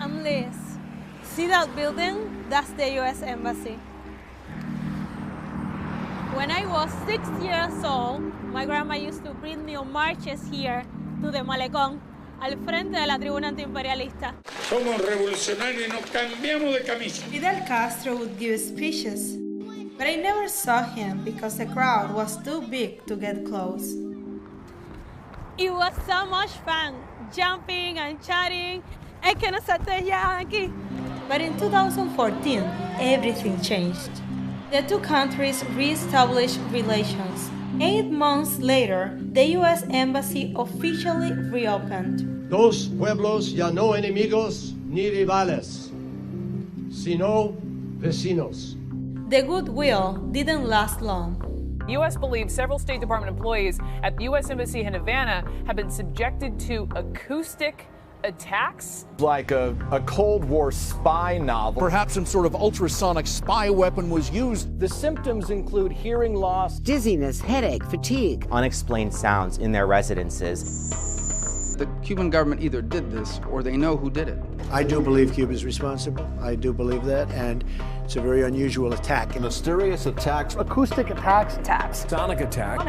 I'm Liz. See that building? That's the U.S. Embassy. When I was 6 years old, my grandma used to bring me on marches here to the Malecón, al frente de la tribuna antiimperialista. Somos revolucionarios y nos cambiamos de camisa. Fidel Castro would give speeches, but I never saw him because the crowd was too big to get close. It was so much fun, jumping and chatting. Es que no salté ya aquí. But in 2014, everything changed. The two countries re-established relations. 8 months later, the U.S. Embassy officially reopened. Dos pueblos ya no enemigos ni rivales, sino vecinos. The goodwill didn't last long. The U.S. believes several State Department employees at the U.S. Embassy in Havana have been subjected to acoustic attacks. Like a Cold War spy novel. Perhaps some sort of ultrasonic spy weapon was used. The symptoms include hearing loss, dizziness, headache, fatigue, unexplained sounds in their residences. The Cuban government either did this or they know who did it. I do believe Cuba is responsible. I do believe that, and it's a very unusual attack. Mysterious attacks, acoustic attacks, sonic attack,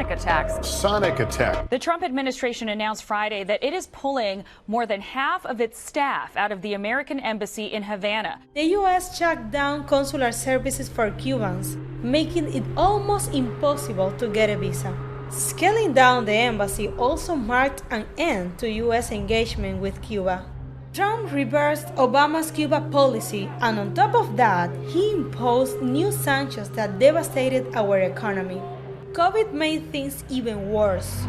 sonic attack. The Trump administration announced Friday that it is pulling more than half of its staff out of the American embassy in Havana. The U.S. shut down consular services for Cubans, making it almost impossible to get a visa. Scaling down the embassy also marked an end to U.S. engagement with Cuba. Trump reversed Obama's Cuba policy, and on top of that, he imposed new sanctions that devastated our economy. COVID made things even worse.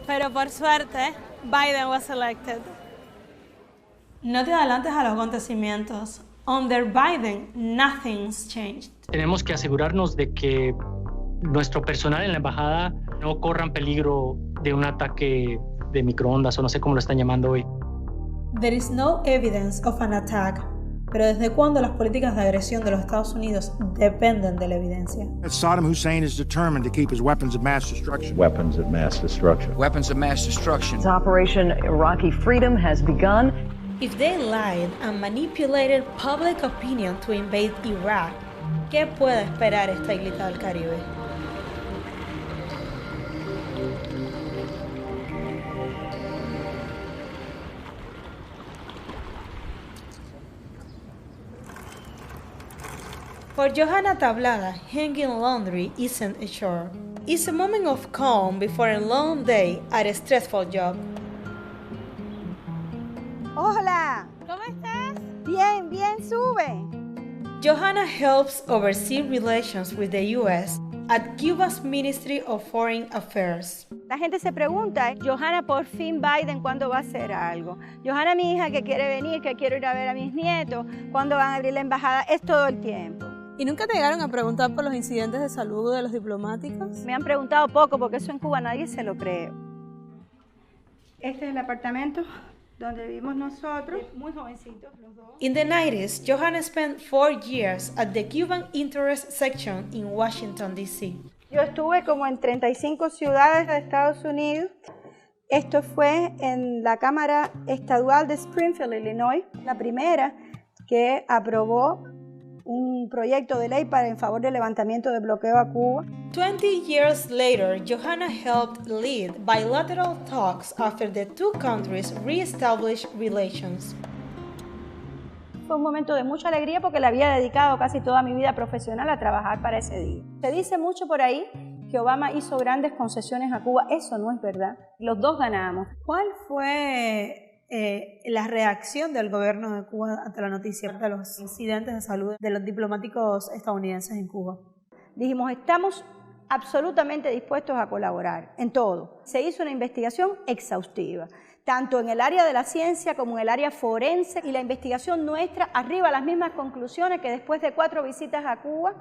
Pero por suerte, Biden was elected. No te adelantes a los acontecimientos. Under Biden, nothing's changed. Tenemos que asegurarnos de que nuestro personal en la embajada no corran peligro de un ataque de microondas o no sé cómo lo están llamando hoy. There is no evidence of an attack. Pero ¿desde cuándo las políticas de agresión de los Estados Unidos dependen de la evidencia? Saddam Hussein is determined to keep his weapons of mass destruction. Weapons of mass destruction. Weapons of mass destruction. Operation Iraqi Freedom has begun. If they lied and manipulated public opinion to invade Iraq, ¿qué puede esperar esta islita del Caribe? For Johanna Tablada, hanging laundry isn't a chore. It's a moment of calm before a long day at a stressful job. Hola. ¿Cómo estás? Bien, bien, sube. Johanna helps oversee relations with the U.S. at Cuba's Ministry of Foreign Affairs. La gente se pregunta, Johanna, por fin Biden, ¿cuándo va a hacer algo? Johanna, mi hija, que quiere venir, que quiero ir a ver a mis nietos, ¿cuándo van a abrir la embajada? Es todo el tiempo. ¿Y nunca te llegaron a preguntar por los incidentes de salud de los diplomáticos? Me han preguntado poco porque eso en Cuba nadie se lo cree. Este es el apartamento donde vivimos nosotros, muy jovencitos los dos. In the 90s, Johanna spent 4 years at the Cuban Interest Section in Washington, D.C. Yo estuve como en 35 ciudades de Estados Unidos. Esto fue en la Cámara Estadual de Springfield, Illinois, la primera que aprobó un proyecto de ley en favor del levantamiento del bloqueo a Cuba. 20 years later, Johanna helped lead bilateral talks after the two countries re-established relations. Fue un momento de mucha alegría porque le había dedicado casi toda mi vida profesional a trabajar para ese día. Se dice mucho por ahí que Obama hizo grandes concesiones a Cuba. Eso no es verdad. Los dos ganamos. ¿Cuál fue la reacción del gobierno de Cuba ante la noticia de los incidentes de salud de los diplomáticos estadounidenses en Cuba? Dijimos, estamos absolutamente dispuestos a colaborar en todo. Se hizo una investigación exhaustiva, tanto en el área de la ciencia como en el área forense, y la investigación nuestra arriba a las mismas conclusiones que después de 4 visitas a Cuba,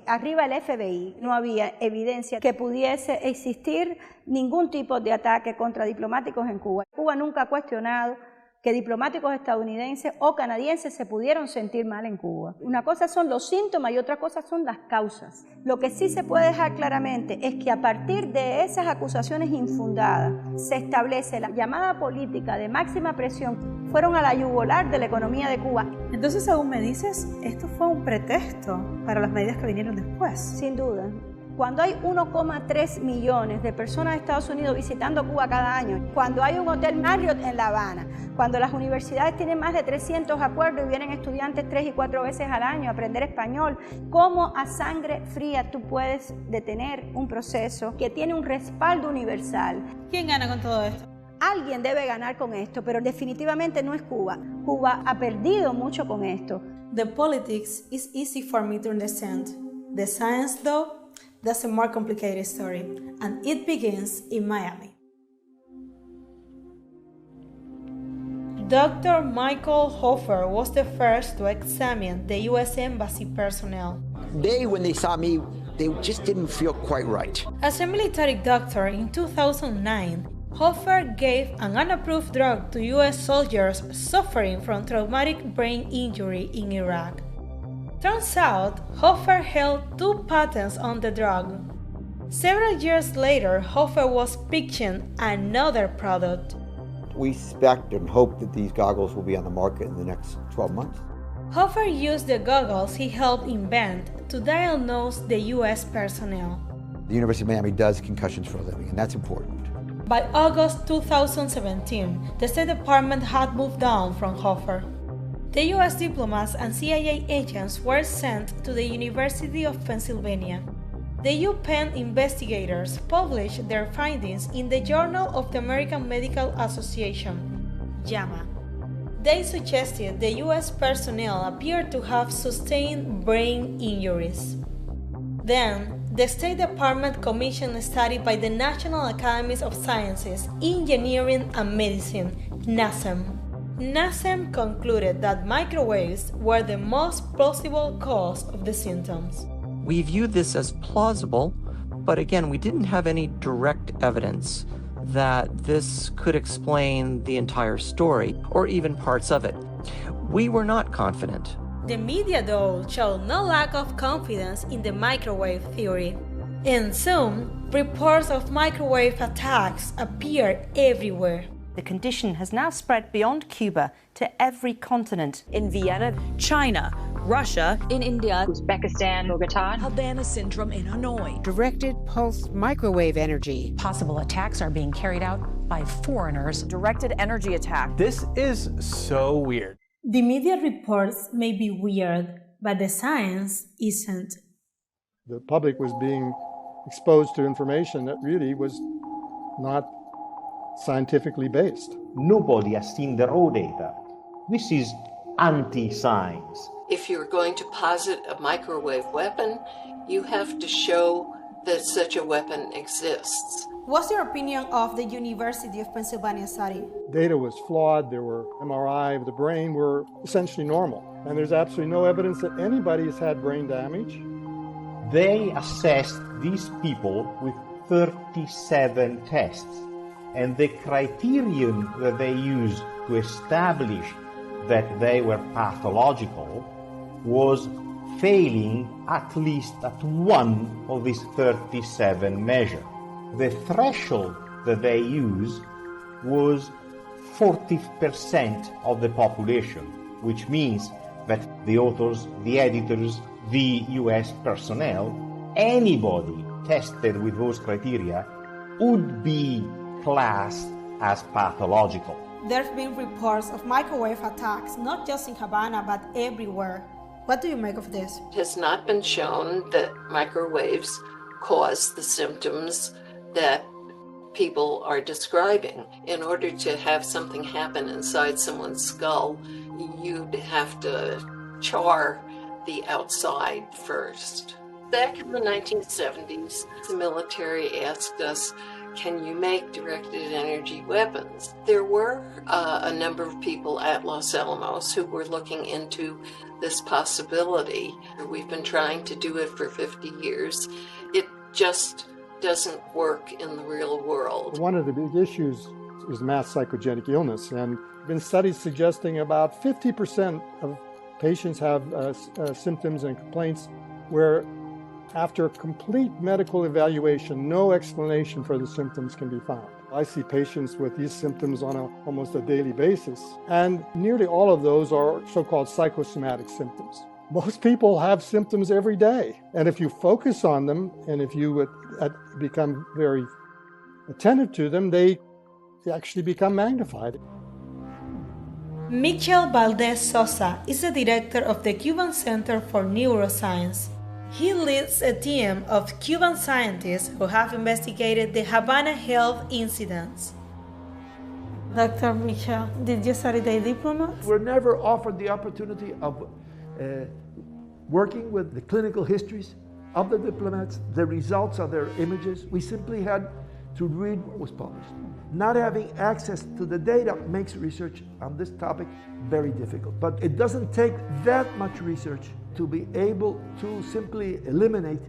arriba el FBI. No había evidencia que pudiese existir ningún tipo de ataque contra diplomáticos en Cuba. Cuba nunca ha cuestionado que diplomáticos estadounidenses o canadienses se pudieron sentir mal en Cuba. Una cosa son los síntomas y otra cosa son las causas. Lo que sí se puede dejar claramente es que a partir de esas acusaciones infundadas se establece la llamada política de máxima presión fueron a la yugular de la economía de Cuba. Entonces, según me dices, esto fue un pretexto para las medidas que vinieron después. Sin duda. Cuando hay 1,3 millones de personas de Estados Unidos visitando Cuba cada año, cuando hay un hotel Marriott en La Habana, cuando las universidades tienen más de 300 acuerdos y vienen estudiantes 3 y 4 veces al año a aprender español, ¿cómo a sangre fría tú puedes detener un proceso que tiene un respaldo universal? ¿Quién gana con todo esto? Alguien debe ganar con esto, pero definitivamente no es Cuba. Cuba ha perdido mucho con esto. The politics is easy for me to understand. The science, though, that's a more complicated story, and it begins in Miami. Dr. Michael Hofer was the first to examine the U.S. Embassy personnel. When they saw me, they just didn't feel quite right. As a military doctor in 2009, Hofer gave an unapproved drug to U.S. soldiers suffering from traumatic brain injury in Iraq. Turns out, Hofer held 2 patents on the drug. Several years later, Hofer was pitching another product. We expect and hope that these goggles will be on the market in the next 12 months. Hofer used the goggles he helped invent to diagnose the U.S. personnel. The University of Miami does concussions for a living, and that's important. By August 2017, the State Department had moved on from Hofer. The U.S. diplomats and CIA agents were sent to the University of Pennsylvania. The UPenn investigators published their findings in the Journal of the American Medical Association, JAMA. They suggested the U.S. personnel appeared to have sustained brain injuries. Then, the State Department commissioned a study by the National Academies of Sciences, Engineering and Medicine, NASEM. NASEM concluded that microwaves were the most plausible cause of the symptoms. We viewed this as plausible, but again, we didn't have any direct evidence that this could explain the entire story, or even parts of it. We were not confident. The media, though, showed no lack of confidence in the microwave theory. And soon, reports of microwave attacks appeared everywhere. The condition has now spread beyond Cuba to every continent. In Vienna, China, Russia, in India, Uzbekistan, Bogota, Havana syndrome in Hanoi. Directed pulse microwave energy. Possible attacks are being carried out by foreigners. Directed energy attack. This is so weird. The media reports may be weird, but the science isn't. The public was being exposed to information that really was not scientifically based. Nobody has seen the raw data. This is anti-science. If you're going to posit a microwave weapon, you have to show that such a weapon exists. What's your opinion of the University of Pennsylvania study? Data was flawed. There were MRI of the brain were essentially normal. And there's absolutely no evidence that anybody has had brain damage. They assessed these people with 37 tests. And the criterion that they used to establish that they were pathological was failing at least at one of these 37 measures. The threshold that they used was 40% of the population, which means that the authors, the editors, the US personnel, anybody tested with those criteria would be classed as pathological. There have been reports of microwave attacks, not just in Havana, but everywhere. What do you make of this? It has not been shown that microwaves cause the symptoms that people are describing. In order to have something happen inside someone's skull, you'd have to char the outside first. Back in the 1970s, the military asked us, can you make directed energy weapons? There were a number of people at Los Alamos who were looking into this possibility. We've been trying to do it for 50 years. It just doesn't work in the real world. One of the big issues is mass psychogenic illness, and there have been studies suggesting about 50% of patients have symptoms and complaints where after complete medical evaluation, no explanation for the symptoms can be found. I see patients with these symptoms on almost a daily basis, and nearly all of those are so-called psychosomatic symptoms. Most people have symptoms every day, and if you focus on them and if you become very attentive to them, they actually become magnified. Michel Valdez Sosa is the director of the Cuban Center for Neuroscience. He leads a team of Cuban scientists who have investigated the Havana health incidents. Dr. Michel, did you study the diplomats? We're never offered the opportunity of working with the clinical histories of the diplomats, the results of their images. We simply had to read what was published. Not having access to the data makes research on this topic very difficult. But it doesn't take that much research to be able to simply eliminate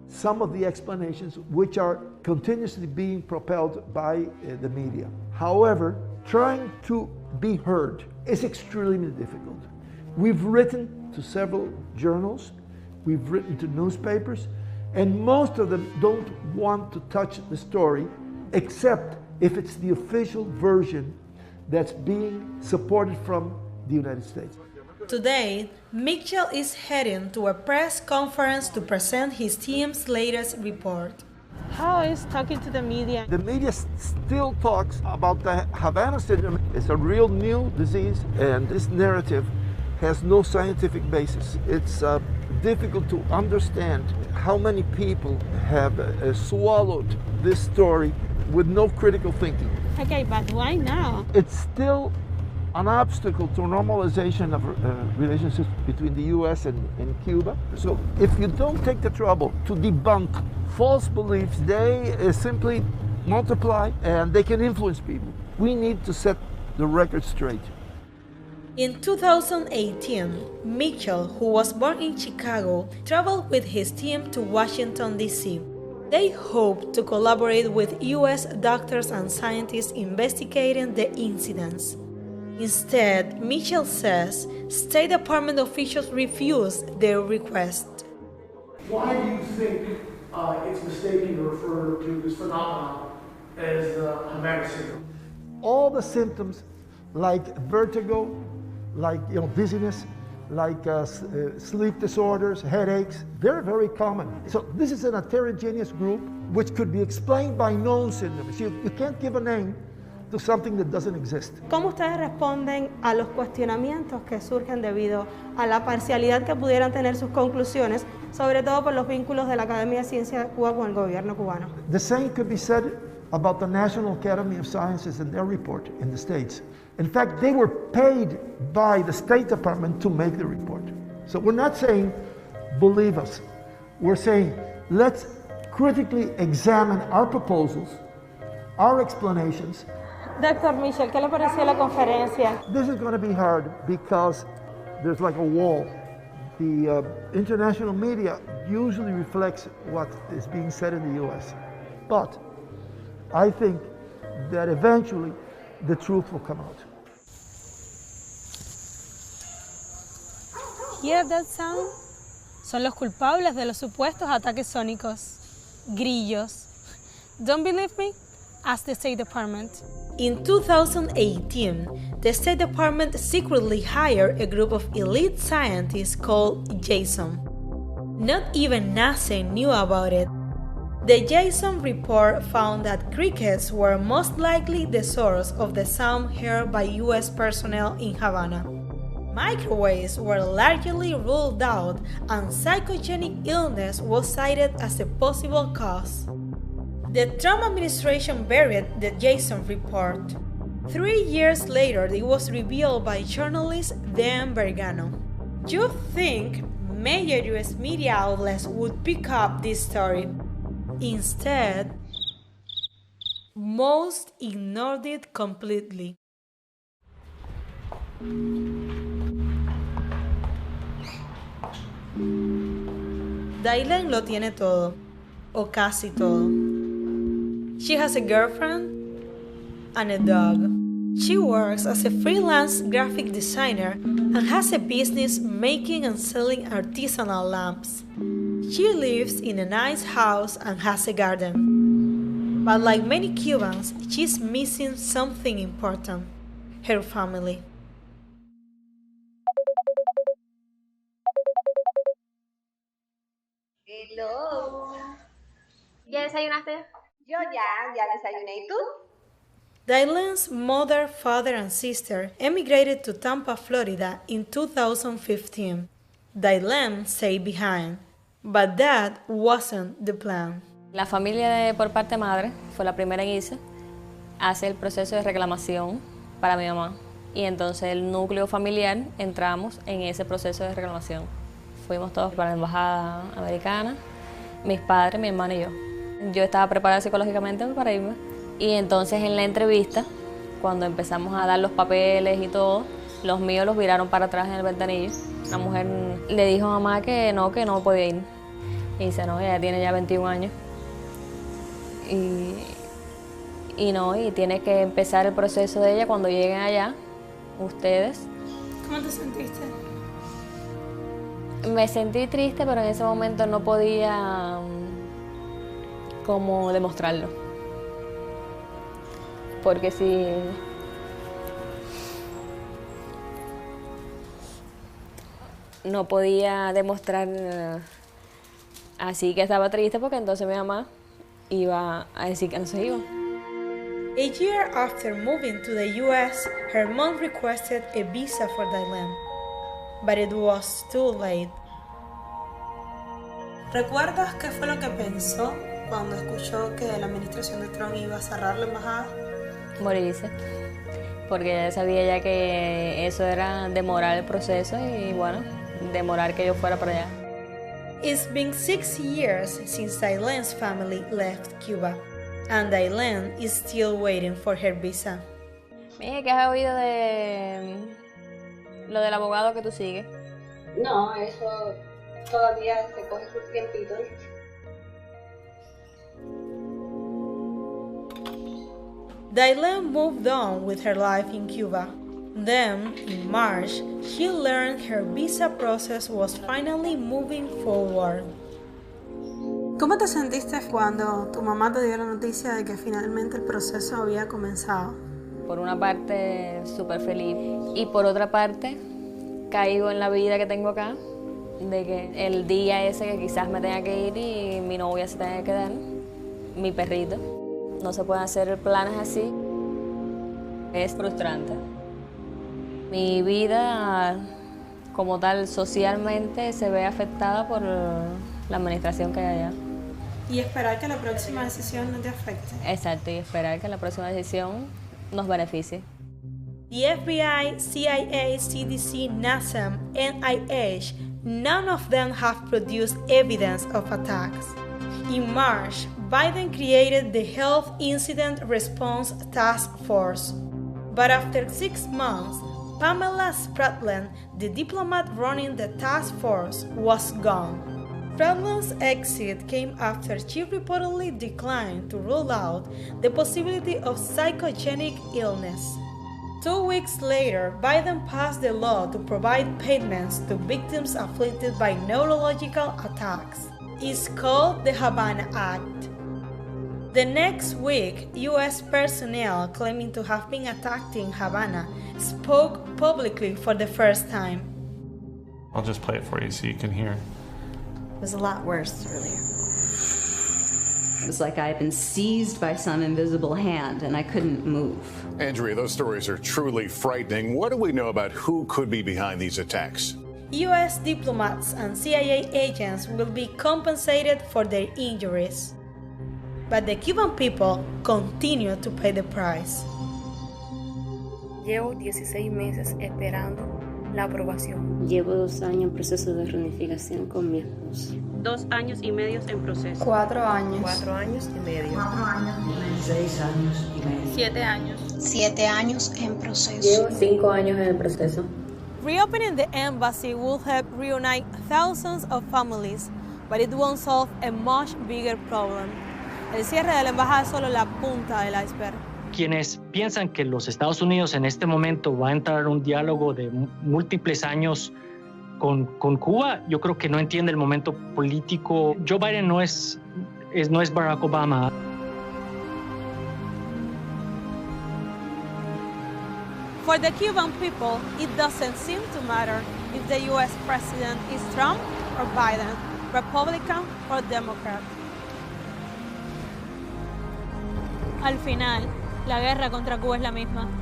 some of the explanations which are continuously being propelled by the media. However, trying to be heard is extremely difficult. We've written to several journals, we've written to newspapers, and most of them don't want to touch the story except if it's the official version that's being supported from the United States. Today, Michel is heading to a press conference to present his team's latest report. How is talking to the media? The media still talks about the Havana syndrome. It's a real new disease, and this narrative has no scientific basis. It's difficult to understand how many people have swallowed this story with no critical thinking. Okay, but why now? It's still an obstacle to normalization of relationships between the US and Cuba. So if you don't take the trouble to debunk false beliefs, they simply multiply and they can influence people. We need to set the record straight. In 2018, Michel, who was born in Chicago, traveled with his team to Washington, D.C. They hope to collaborate with U.S. doctors and scientists investigating the incidents. Instead, Michel says State Department officials refused their request. Why do you think it's mistaken to refer to this phenomenon as Havana syndrome? All the symptoms like vertigo, like dizziness, like sleep disorders, headaches, very, very common. So this is an heterogeneous group which could be explained by known symptoms. You can't give a name to something that doesn't exist. ¿Cómo ustedes responden a los cuestionamientos que surgen debido a la parcialidad que pudieran tener sus conclusiones, sobre todo por los vínculos de la Academia de Ciencias de Cuba con el gobierno cubano? The same could be said about the National Academy of Sciences and their report in the States. In fact, they were paid by the State Department to make the report. So we're not saying, believe us. We're saying, let's critically examine our proposals, our explanations. Dr. Michel, ¿qué le pareció la conferencia? This is going to be hard because there's like a wall. The international media usually reflects what is being said in the US. But I think that eventually the truth will come out. Hear that sound? Son los culpables de los supuestos ataques sónicos. Grillos. Don't believe me? Ask the State Department. In 2018, the State Department secretly hired a group of elite scientists called JASON. Not even NASA knew about it. The JASON report found that crickets were most likely the source of the sound heard by US personnel in Havana. Microwaves were largely ruled out, and psychogenic illness was cited as a possible cause. The Trump administration buried the JASON report. 3 years later, it was revealed by journalist Dan Bergano. You'd think major US media outlets would pick up this story. Instead, most ignored it completely. Dylan lo tiene todo, o casi todo. She has a girlfriend and a dog. She works as a freelance graphic designer and has a business making and selling artisanal lamps. She lives in a nice house and has a garden. But like many Cubans, she's missing something important: her family. Hello. ¿Ya desayunaste? Yo ya desayuné. ¿Y tú? Daylen's mother, father, and sister emigrated to Tampa, Florida in 2015. Daylen stayed behind, but that wasn't the plan. La familia por parte madre fue la primera en irse, hace el proceso de reclamación para mi mamá. Y entonces el núcleo familiar entramos en ese proceso de reclamación. Fuimos todos para la embajada americana, mis padres, mi hermana y yo. Yo estaba preparada psicológicamente para irme. Y entonces en la entrevista, cuando empezamos a dar los papeles y todo, los míos los viraron para atrás en el ventanillo. La mujer le dijo a mamá que no podía ir. Y dice, no, ella tiene ya 21 años. Y tiene que empezar el proceso de ella cuando lleguen allá, ustedes. ¿Cómo te sentiste? Me sentí triste, pero en ese momento no podía como demostrarlo. Porque si no podía demostrar así que estaba triste, porque entonces mi mamá iba a decir que no se iba. A year after moving to the U.S., her mom requested a visa for Daylen, but it was too late. ¿Recuerdas qué fue lo que pensó cuando escuchó que la administración de Trump iba a cerrar la embajada? Morirse, porque ella sabía ya que eso era demorar el proceso y bueno, demorar que yo fuera para allá. It's been 6 years since Daylen's family left Cuba, and Daylen is still waiting for her visa. Mija, ¿qué has oído de lo del abogado que tú sigues? No, eso todavía se coge su tiempito. Daylen moved on with her life in Cuba. Then, in March, she learned her visa process was finally moving forward. ¿Cómo te sentiste cuando tu mamá te dio la noticia de que finalmente el proceso había comenzado? Por una parte, súper feliz. Y por otra parte, caigo en la vida que tengo acá, de que el día ese que quizás me tenga que ir y mi novia se tenga que quedar, mi perrito. No se pueden hacer planes así. Es frustrante. Mi vida, como tal, socialmente, se ve afectada por la administración que hay allá. Y esperar que la próxima decisión no te afecte. Exacto, y esperar que la próxima decisión nos beneficie. The FBI, CIA, CDC, NASA, NIH, none of them have produced evidence of attacks. In March, Biden created the Health Incident Response Task Force. But after 6 months, Pamela Spratlen, the diplomat running the task force, was gone. Spratlen's exit came after she reportedly declined to rule out the possibility of psychogenic illness. 2 weeks later, Biden passed the law to provide payments to victims afflicted by neurological attacks. It's called the Havana Act. The next week, U.S. personnel claiming to have been attacked in Havana spoke publicly for the first time. I'll just play it for you so you can hear. It was a lot worse earlier. It was like I had been seized by some invisible hand and I couldn't move. Andrea, those stories are truly frightening. What do we know about who could be behind these attacks? U.S. diplomats and CIA agents will be compensated for their injuries. But the Cuban people continue to pay the price. Llevo 16 meses esperando la aprobación. Llevo 2 años en proceso de reunificación con mi esposo. 2 años y medio en proceso. 4 años. 4 años y medio. 4 años y medio. 6 años y medio. 7 años. 7 años en proceso. Llevo 5 años en el proceso. Reopening the embassy will help reunite thousands of families, but it won't solve a much bigger problem. El cierre de la embajada es solo la punta del iceberg. Quienes piensan que los Estados Unidos en este momento va a entrar en un diálogo de múltiples años con Cuba, yo creo que no entiende el momento político. Joe Biden no es Barack Obama. For the Cuban people, it doesn't seem to matter if the US president is Trump or Biden, Republican or Democrat. Al final, la guerra contra Cuba es la misma.